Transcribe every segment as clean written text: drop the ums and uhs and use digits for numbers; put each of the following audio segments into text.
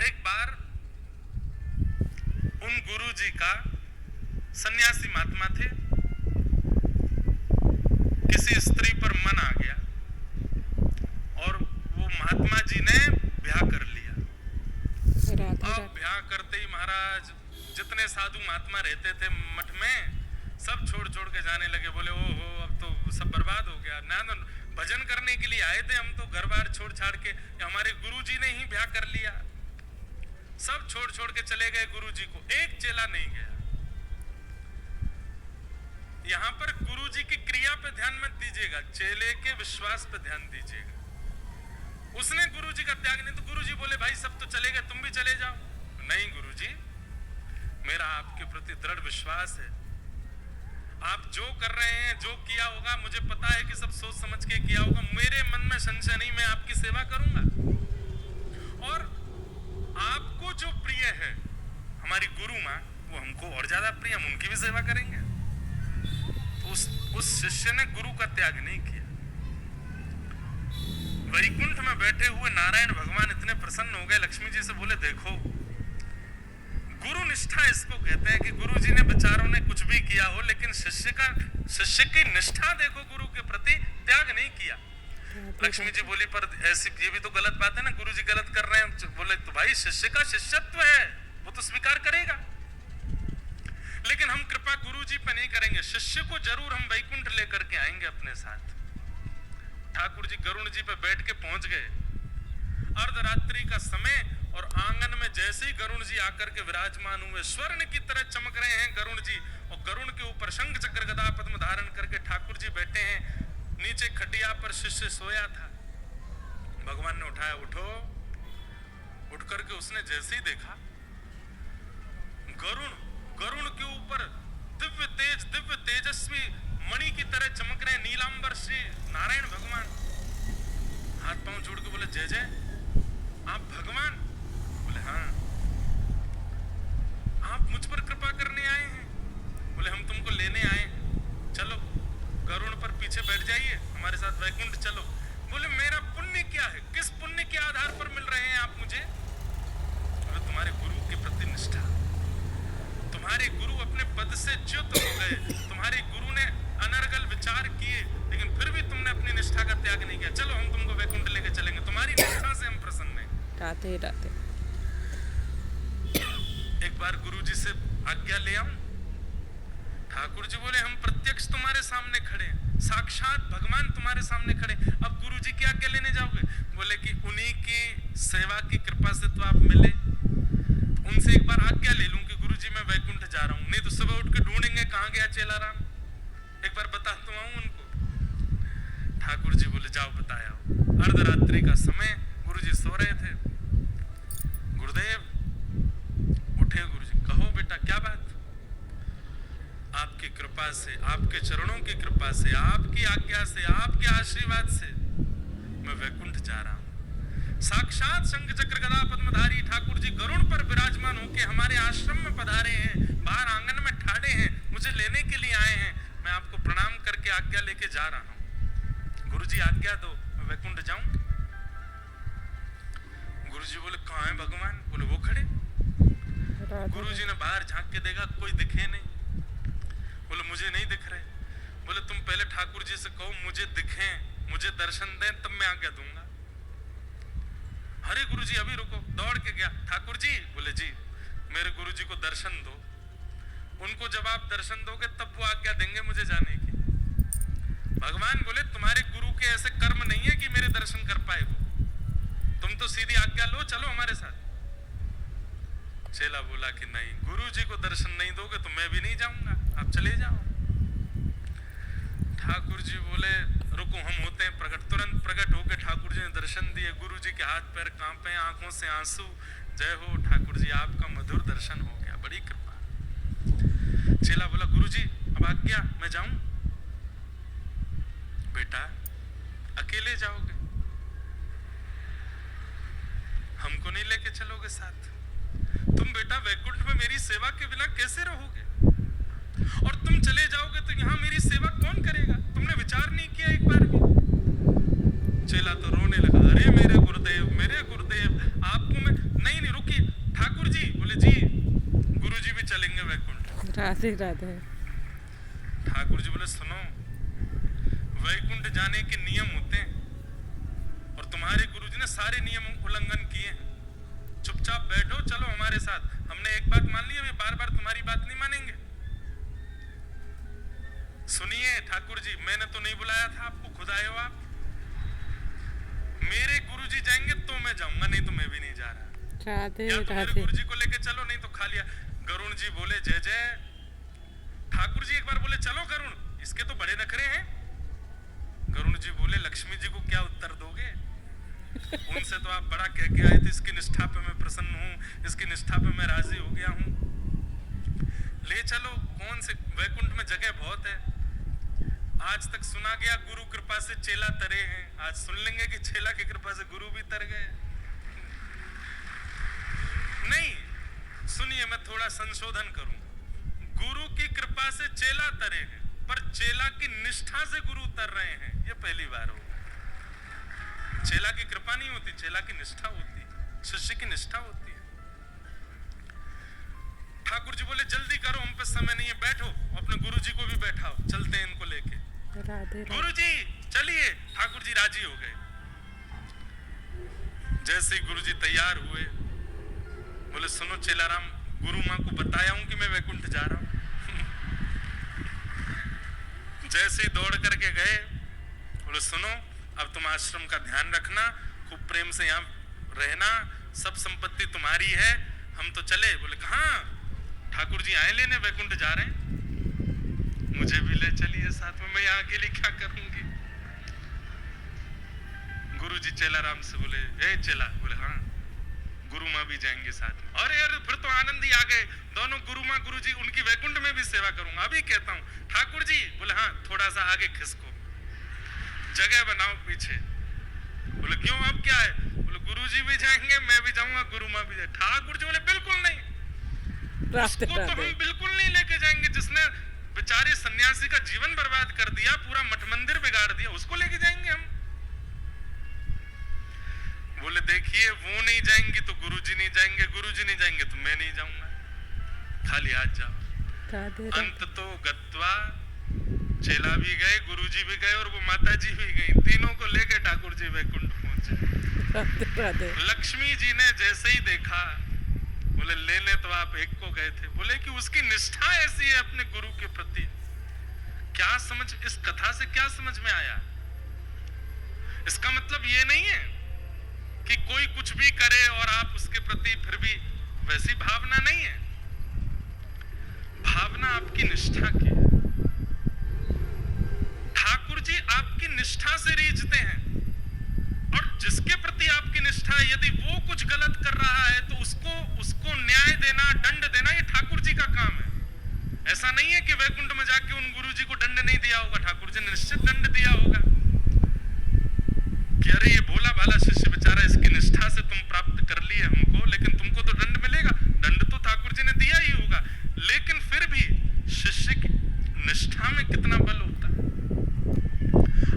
एक बार उन गुरु जी का सन्यासी महात्मा थे, किसी स्त्री पर मन आ गया और वो महात्मा जी ने ब्याह कर लिया। अब ब्याह करते ही महाराज जितने साधु महात्मा रहते थे मठ में सब छोड़ छोड़ के जाने लगे। बोले ओहो अब तो सब बर्बाद हो गया ना, भजन करने के लिए आए थे हम तो घर बार छोड़ छाड़ के, हमारे गुरुजी ने ही ब्याह कर लिया। सब छोड़ छोड़ के चले गए गुरुजी को, एक चेला नहीं गया। यहां पर गुरुजी की क्रिया पे ध्यान मत दीजिएगा, चेले के विश्वास पे ध्यान दीजिएगा। उसने गुरुजी का त्याग नहीं, तो गुरुजी बोले भाई सब तो चले गए, तुम भी चले जाओ। नहीं गुरुजी, मेरा आपके प्रति दृढ़ विश्वास है, आप जो कर रहे हैं जो किया होगा मुझे पता है कि सब सोच समझ के किया होगा, मेरे मन में संशय नहीं, मैं आपकी सेवा करूंगा। और आपको जो प्रिय है हमारी गुरु माँ, वो हमको और ज्यादा प्रिय, हम उनकी भी सेवा करेंगे। तो उस शिष्य ने गुरु का त्याग नहीं किया। वैकुंठ में बैठे हुए नारायण भगवान इतने प्रसन्न हो गए, लक्ष्मी जी से बोले देखो गुरु निष्ठा इसको कहते हैं कि गुरु जी ने बेचारों ने कुछ भी किया हो लेकिन शिष्य की निष्ठा देखो, गुरु के प्रति त्याग नहीं किया। लक्ष्मी जी बोली पर ऐसी ये भी तो गलत बात है ना, गुरु जी गलत कर रहे हैं। बोले तो भाई शिष्य का शिष्यत्व है, वो तो स्वीकार करेगा, लेकिन हम कृपा गुरु जी पे नहीं करेंगे, शिष्य को जरूर हम वैकुंठ लेकर के आएंगे अपने साथ। ठाकुर जी गरुण जी पे बैठ के पहुंच गए, अर्धरात्रि का समय, और आंगन में जैसे ही गरुण जी आकर के विराजमान हुए, स्वर्ण की तरह चमक रहे हैं गरुण जी, और गरुण के ऊपर शंख चक्र गदा पद्म धारण करके ठाकुर जी बैठे हैं। नीचे खटिया पर शिष्य सोया था, भगवान ने उठाया, उठो। उठ करके उसने जैसे ही देखा गरुण के ऊपर दिव्य तेजस्वी मणि की तरह चमक रहे नीलांबर श्री नारायण भगवान। हाथ पांव जोड़ के बोले जय जय, आप भगवान? बोले हाँ। आप मुझ पर कृपा करने आए हैं? बोले हम तुमको लेने आए, चलो गरुड़ पर पीछे बैठ जाइए, हमारे साथ वैकुंठ चलो। बोले मेरा पुण्य क्या है, किस पुण्य के आधार पर मिल रहे हैं आप मुझे? बोले तुम्हारे गुरु के प्रति निष्ठा, तुम्हारे गुरु अपने पद से च्युत हो गए, तुम्हारे गुरु ने अनर्गल विचार किए लेकिन फिर भी तुमने अपनी निष्ठा का त्याग नहीं किया, चलो हम तुमको वैकुंठ लेके चलेंगे, तुम्हारी निष्ठा से हम प्रसन्न हैं। राधे राधे। एक बार गुरुजी से आज्ञा ले आऊं? ठाकुर जी बोले हम प्रत्यक्ष तुम्हारे सामने खड़े हैं, साक्षात भगवान तुम्हारे सामने खड़े, अब गुरुजी की आज्ञा लेने जाओगे? बोले कि उन्हीं की सेवा की कृपा से तो आप मिले, तो उनसे एक बार आज्ञा ले लूं कि गुरुजी मैं वैकुंठ जा रहा हूं, नहीं तो सुबह उठ के ढूंढेंगे कहां गया चेला राम, एक बार बता तो आऊं उनको। ठाकुर जी बोले जाओ बताया। अर्धरात्रि का समय, गुरुजी सो रहे थे। गुरुदेव उठे, गुरुजी कहो बेटा क्या बात? आपकी कृपा से, आपके चरणों की कृपा से, आपकी आज्ञा से, आपके आशीर्वाद से मैं वैकुंठ जा रहा हूं। साक्षात शंख चक्र गदा पद्मधारी ठाकुर जी गरुड़ पर विराजमान होके हमारे आश्रम में पधारे हैं, बाहर आंगन में ठाड़े हैं, मुझे लेने के लिए आए हैं, मैं आपको प्रणाम करके आज्ञा लेके जा रहा हूं। गुरुजी आज्ञा दो, मैं वैकुंठ जाऊं? गुरुजी बोले कहां है भगवान? बोले वो खड़े। गुरुजी ने बाहर झांक के देखा, कोई दिखे नहीं। बोले मुझे नहीं दिख रहे। बोले तुम पहले ठाकुर जी से कहो मुझे दिखें, मुझे दर्शन दें, तब मैं आज्ञा दूंगा। अरे गुरुजी अभी रुको, दौड़ के गया। ठाकुर जी? बोले जी। मेरे गुरुजी को दर्शन दो, उनको जब आप दर्शन दोगे तब वो आज्ञा देंगे मुझे जाने की। भगवान बोले तुम्हारे गुरु के ऐसे कर्म नहीं है कि मेरे दर्शन कर पाए वो, तुम तो सीधी आज्ञा लो, चलो हमारे साथ। चेला बोला कि नहीं, गुरु जी को दर्शन नहीं दोगे तो मैं भी नहीं जाऊंगा, आप चले जाओ। ठाकुर जी बोले रुको हम होते हैं प्रकट। तुरंत प्रकट होकर ठाकुर जी ने दर्शन दिए। गुरु जी के हाथ पैर कांपे, आंखों से आंसू। जय हो ठाकुर जी, आपका मधुर दर्शन हो गया, बड़ी कृपा। चेला बोला गुरु जी अब आज्ञा, मैं जाऊं? बेटा अकेले जाओगे, हमको नहीं लेके चलोगे साथ? तुम बेटा वैकुंठ में मेरी सेवा के बिना कैसे रहोगे? और तुम चले जाओगे तो यहाँ मेरी सेवा कौन करेगा? तुमने विचार नहीं किया एक बार भी? चेला तो रोने लगा, अरे मेरे गुरुदेव, आपको मैं नहीं रुकिए, राधे राधे। ठाकुर जी बोले सुनो, वैकुंठ जाने के नियम होते हैं और तुम्हारे गुरुजी ने सारे नियम उल्लंघन किए हैं। चुपचाप बैठो, चलो हमारे साथ। हमने एक बात मान ली, अभी बार बार तुम्हारी बात नहीं मानेंगे। सुनिए ठाकुर जी, मैंने तो नहीं बुलाया था आपको, खुद आए हो आप। मेरे गुरुजी जाएंगे तो मैं जाऊंगा, नहीं तो मैं भी नहीं जा रहा। राधे या तो मेरे राधे। गुरुजी को लेके चलो, नहीं तो खा लिया। गरुण जी बोले जय जय। ठाकुर जी एक बार बोले चलो गरुण, इसके तो बड़े नखरे हैं। गरुण जी बोले लक्ष्मी जी को क्या उत्तर दोगे? उनसे तो आप बड़ा कह के आए थे, इसकी निष्ठा पे मैं प्रसन्न हूँ, इसकी निष्ठा पे मैं राजी हो गया हूँ। ले चलो, कौन से वैकुंठ में जगह बहुत है। आज तक सुना गया गुरु कृपा से चेला तरे हैं, आज सुन लेंगे कि चेला की कृपा से गुरु भी तर गए। नहीं, सुनिए मैं थोड़ा संशोधन करूं। गुरु की कृपा से चेला तरे हैं, पर चेला की निष्ठा से गुरु तर रहे हैं, ये पहली बार हो। चेला की कृपा नहीं होती, चेला की निष्ठा होती है, शिष्य की निष्ठा होती है। ठाकुर जी बोले जल्दी करो, हम पे समय नहीं है, बैठो। अपने गुरु जी को भी बैठाओ, चलते हैं इनको लेके। राधे गुरु जी चलिए। ठाकुर जी राजी हो गए। जैसे ही गुरु जी तैयार हुए, बोले सुनो चेलाराम, गुरु माँ को बताया हूं कि मैं वैकुंठ जा रहा हूं। जैसे ही दौड़ करके गए, बोले सुनो अब तुम आश्रम का ध्यान रखना, खूब प्रेम से यहाँ रहना, सब संपत्ति तुम्हारी है, हम तो चले। बोले कहाँ? ठाकुर जी आए लेने, वैकुंठ जा रहे हैं, मुझे भी ले चलिए साथ में, मैं यहाँ अकेले क्या करूंगी। गुरु जी चेलाराम से बोले ए चेला, बोले हाँ। गुरु माँ भी जाएंगे साथ में। अरे यार फिर तो आनंद ही आ गए, दोनों गुरु माँ गुरु जी, उनकी वैकुंठ में भी सेवा करूंगा। अभी कहता हूँ ठाकुर जी। बोले हाँ, थोड़ा सा आगे खिसको, जगह बनाओ पीछे। बोले क्यों, अब क्या है? बोले गुरु जी भी जाएंगे, मैं भी जाऊंगा, गुरु माँ भी जाए। ठाकुर जी बोले बिल्कुल नहीं, उसको तो हम बिल्कुल नहीं लेके जाएंगे, जिसने बेचारे सन्यासी का जीवन बर्बाद कर दिया, पूरा मठ मंदिर बिगाड़ दिया, उसको लेके जाएंगे हम? बोले देखिए, वो नहीं जाएंगी तो गुरुजी नहीं जाएंगे, गुरुजी नहीं जाएंगे तो मैं नहीं जाऊंगा, खाली हाथ जाओ। अंत तो गत्वा, चेला भी गए, गुरुजी भी गए और वो माता जी भी गई, तीनों को लेके ठाकुर जी वैकुंठ पहुंचे। लक्ष्मी जी ने जैसे ही देखा, बोले लेने तो आप एक को गए थे। बोले कि उसकी निष्ठा ऐसी है अपने गुरु के प्रति। क्या समझ, इस कथा से क्या समझ में आया? इसका मतलब ये नहीं है कि कोई कुछ भी करे और आप उसके प्रति फिर भी वैसी भावना नहीं है। भावना आपकी निष्ठा की है। ठाकुर जी आपकी निष्ठा से रीझते हैं, और जिसके प्रति आपकी निष्ठा है, यदि वो कुछ गलत कर रहा है तो उसको न्याय देना, दंड देना, ये ठाकुर जी का काम है। ऐसा नहीं है कि वैकुंठ में जाके उन गुरु जी को दंड नहीं दिया होगा, ठाकुर जी ने निश्चित दंड दिया होगा कि अरे ये भोला भाला शिष्य बेचारा, इसकी निष्ठा से तुम प्राप्त कर लिए हमको, लेकिन तुमको तो दंड मिलेगा। दंड तो ठाकुर जी ने दिया ही होगा, लेकिन फिर भी शिष्य की निष्ठा में कितना बल होता है।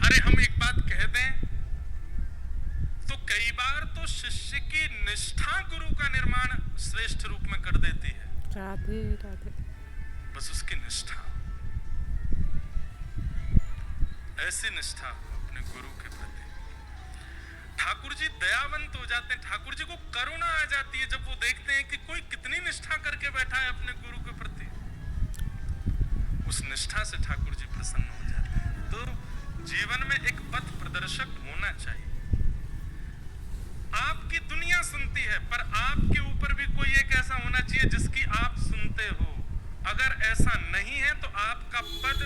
अरे हम एक बात कह दें तो कई बार तो शिष्य की निष्ठा गुरु का निर्माण श्रेष्ठ रूप में कर देती है। राधे राधे। बस उसकी निष्ठा, ऐसी निष्ठा अपने गुरु के प्रति। ठाकुर जी दयावंत हो जाते हैं, ठाकुर जी को करुणा आ जाती है जब वो देखते हैं कि कोई कितनी निष्ठा करके बैठा है अपने गुरु के प्रति। उस निष्ठा से ठाकुर जी प्रसन्न हो जाते हैं। तो जीवन में एक पथ प्रदर्शक होना चाहिए। आपकी दुनिया सुनती है, पर आपके ऊपर भी कोई एक ऐसा होना चाहिए जिसकी आप सुनते हो। अगर ऐसा नहीं है तो आपका पद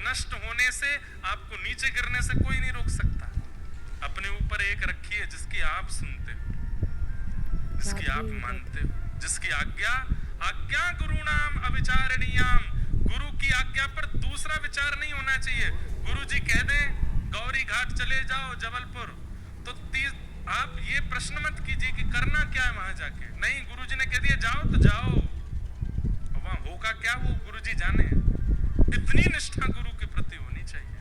नष्ट होने से, आपको नीचे गिरने से कोई नहीं रोक सकता। अपने ऊपर एक रखिए जिसकी आप सुनते हो, जिसकी आप मानते हो, जिसकी आज्ञा गुरुणाम अविचारणीयाम। गुरु की आज्ञा पर दूसरा विचार नहीं होना चाहिए। गुरु जी कह दें गौरी घाट चले जाओ जबलपुर, तो आप ये प्रश्न मत कीजिए कि करना क्या है वहां जाके। नहीं, गुरु जी ने कह दिया जाओ तो जाओ, वहां होगा क्या वो गुरु जी जाने। इतनी निष्ठा गुरु के प्रति होनी चाहिए,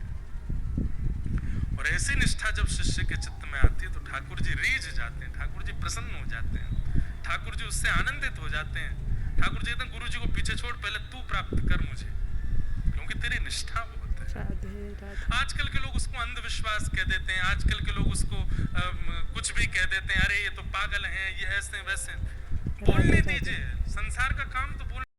और ऐसी निष्ठा जब शिष्य के चित्त में आती है तो ठाकुर जी रीझ जाते हैं, ठाकुर जी प्रसन्न हो जाते हैं, ठाकुर जी उससे आनंदित हो जाते हैं। ठाकुर जी कहते हैं गुरु जी को पीछे छोड़, पहले तू प्राप्त राधे। आजकल के लोग उसको अंधविश्वास कह देते हैं, आजकल के लोग उसको कुछ भी कह देते हैं, अरे ये तो पागल हैं, ये ऐसे वैसे। बोलने राधे राधे। दीजिए, संसार का काम तो बोलना